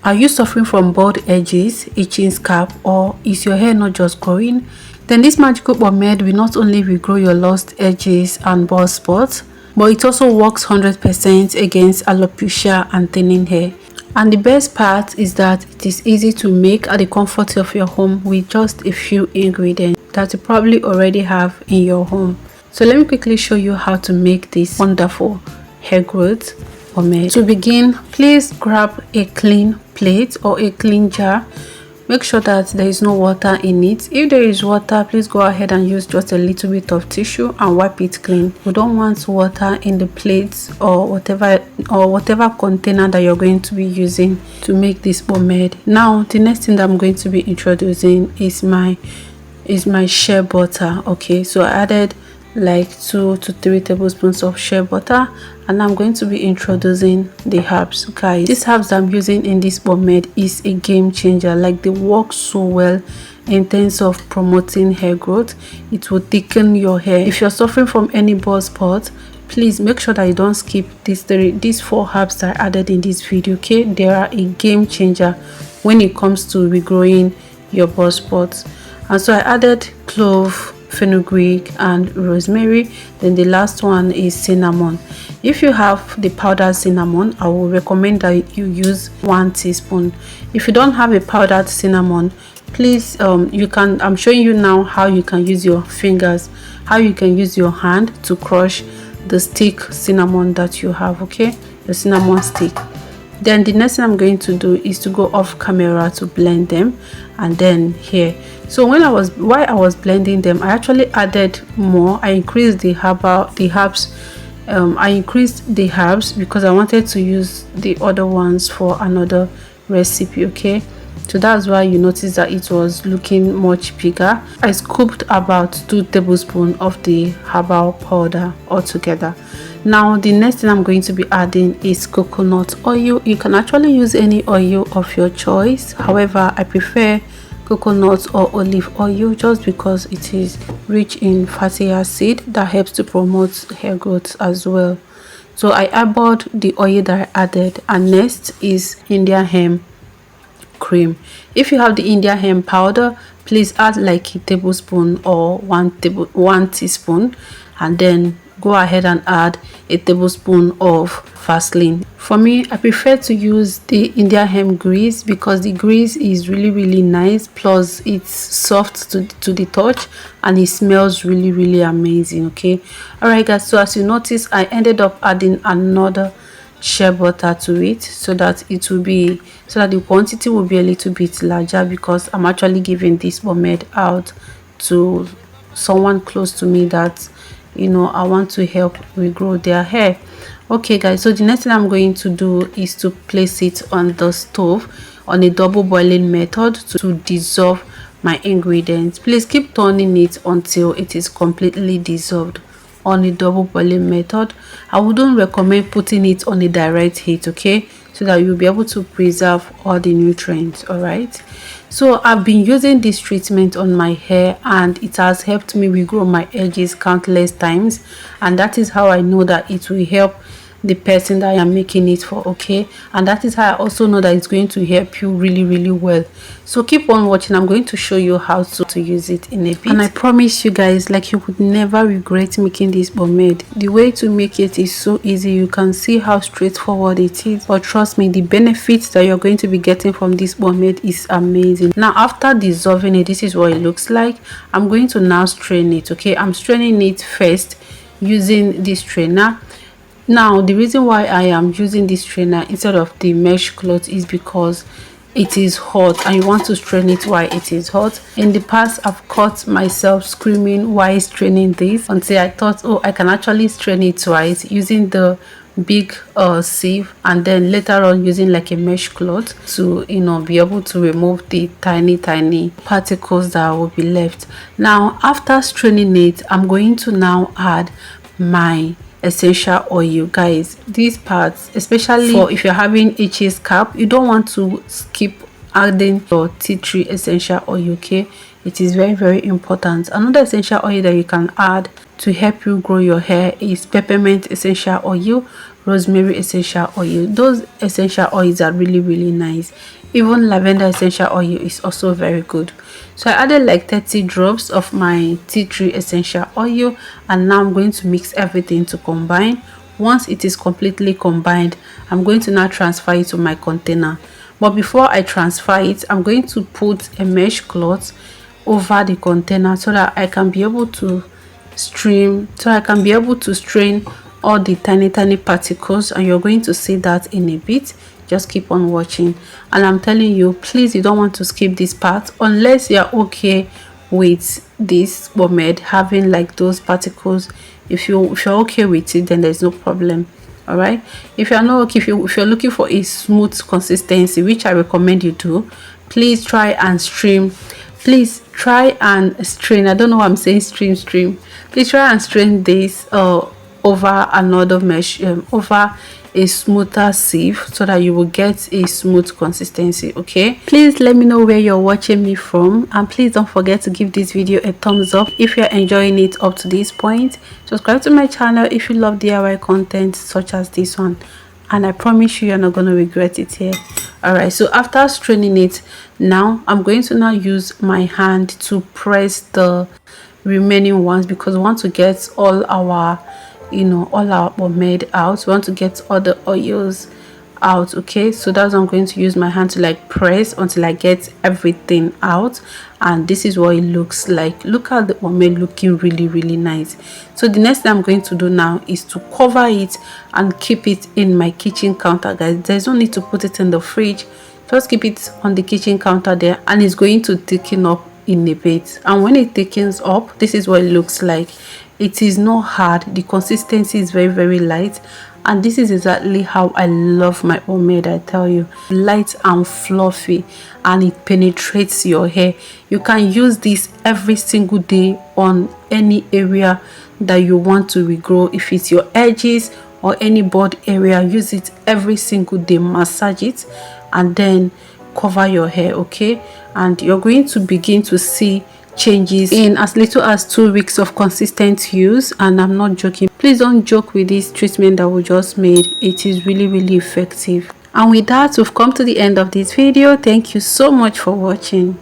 Are you suffering from bald edges, itching scalp, or is your hair not just growing? Then this magical pomade will not only regrow your lost edges and bald spots, but it also works 100% against alopecia and thinning hair. And the best part is that it is easy to make at the comfort of your home with just a few ingredients that you probably already have in your home. So let me quickly show you how to make this wonderful hair growth pomade. To begin, please grab a clean plate or a clean jar. Make sure that there is no water in it. If there is water, please go ahead and use just a little bit of tissue and wipe it clean. We don't want water in the plates or whatever container that you're going to be using to make this pomade. Now the next thing that I'm going to be introducing is my shea butter. Okay, so I added like 2 to 3 tablespoons of shea butter, and I'm going to be introducing the herbs. Guys, these herbs that I'm using in this pomade is a game changer. Like, they work so well in terms of promoting hair growth. It will thicken your hair. If you're suffering from any bald spot, please make sure that you don't skip these 4 herbs that I added in this video. Okay, they are a game changer when it comes to regrowing your bald spots. And so I added clove, fenugreek, and rosemary. Then the last one is cinnamon. If you have the powdered cinnamon, I will recommend that you use 1 teaspoon. If you don't have a powdered cinnamon, please I'm showing you now how you can use your fingers, how you can use your hand to crush the stick cinnamon that you have. Okay, the cinnamon stick. Then the next thing I'm going to do is to go off camera to blend them. And then here, so while I was blending them, I actually added more. I increased the herbs. I increased the herbs because I wanted to use the other ones for another recipe. Okay, so that's why you notice that it was looking much bigger. I scooped about 2 tablespoons of the herbal powder altogether. Now the next thing I'm going to be adding is coconut oil. You can actually use any oil of your choice. However, I prefer coconut or olive oil just because it is rich in fatty acid that helps to promote hair growth as well. So I eyeballed the oil that I added, and next is Indian hemp cream. If you have the Indian hemp powder, please add like a tablespoon or 1 teaspoon, and then go ahead and add a tablespoon of Vaseline. For me, I prefer to use the Indian hemp grease because the grease is really nice, plus it's soft to the touch, and it smells really amazing. Okay, all right guys, so as you notice, I ended up adding another shea butter to it so that the quantity will be a little bit larger, because I'm actually giving this pomade out to someone close to me that I want to help regrow their hair. Okay guys, so the next thing I'm going to do is to place it on the stove on a double boiling method to dissolve my ingredients. Please keep turning it until it is completely dissolved on a double boiling method. I wouldn't recommend putting it on a direct heat, okay, so that you'll be able to preserve all the nutrients. All right, so I've been using this treatment on my hair, and it has helped me regrow my edges countless times, and that is how I know that it will help the person that I am making it for. Okay, and that is how I also know that it's going to help you really well. So keep on watching. I'm going to show you how to use it in a bit, and I promise you guys, like, you would never regret making this pomade. The way to make it is so easy. You can see how straightforward it is, but trust me, the benefits that you're going to be getting from this pomade is amazing. Now after dissolving it, this is what it looks like. I'm going to now strain it. Okay, I'm straining it first using this strainer. Now the reason why I am using this strainer instead of the mesh cloth is because it is hot, and you want to strain it while it is hot. In the past, I've caught myself screaming while straining this until I thought, oh, I can actually strain it twice using the big sieve, and then later on using like a mesh cloth to be able to remove the tiny particles that will be left. Now after straining it, I'm going to now add my essential oil. Guys, these parts, especially for if you're having itchy scalp, you don't want to skip adding your tea tree essential oil. Okay, it is very important. Another essential oil that you can add to help you grow your hair is peppermint essential oil. rosemary essential oil. Those essential oils are really nice. Even lavender essential oil is also very good. So I added like 30 drops of my tea tree essential oil, and now I'm going to mix everything to combine. Once it is completely combined, I'm going to now transfer it to my container. But before I transfer it, I'm going to put a mesh cloth over the container so that I can be able to strain all the tiny particles, and you're going to see that in a bit. Just keep on watching, and I'm telling you, please, you don't want to skip this part unless you're okay with this pomade having like those particles. If you're okay with it, then there's no problem. All right, if you're not okay, if you're looking for a smooth consistency, which I recommend you do, please try and strain. Please try and strain. I don't know why I'm saying stream. Please try and strain this over another mesh, over a smoother sieve, so that you will get a smooth consistency. Okay, please let me know where you're watching me from, and please don't forget to give this video a thumbs up if you're enjoying it up to this point. Subscribe to my channel if you love DIY content such as this one, and I promise you're not going to regret it here. All right, so after straining it, now I'm going to now use my hand to press the remaining ones, because we want to get all our all our pomade out. We want to get all the oils out. Okay, so that's what I'm going to use my hand to like press until I get everything out, and this is what it looks like. Look at the pomade looking really nice. So the next thing I'm going to do now is to cover it and keep it in my kitchen counter, guys. There's no need to put it in the fridge, just keep it on the kitchen counter there, and it's going to thicken up in a bit. And when it thickens up, this is what it looks like. It is not hard, the consistency is very light, and this is exactly how I love my pomade. I tell you, light and fluffy, and it penetrates your hair. You can use this every single day on any area that you want to regrow. If it's your edges or any bald area, use it every single day, massage it, and then cover your hair. Okay, and you're going to begin to see changes in as little as 2 weeks of consistent use. And I'm not joking. Please don't joke with this treatment that we just made. It is really effective. And with that, we've come to the end of this video. Thank you so much for watching.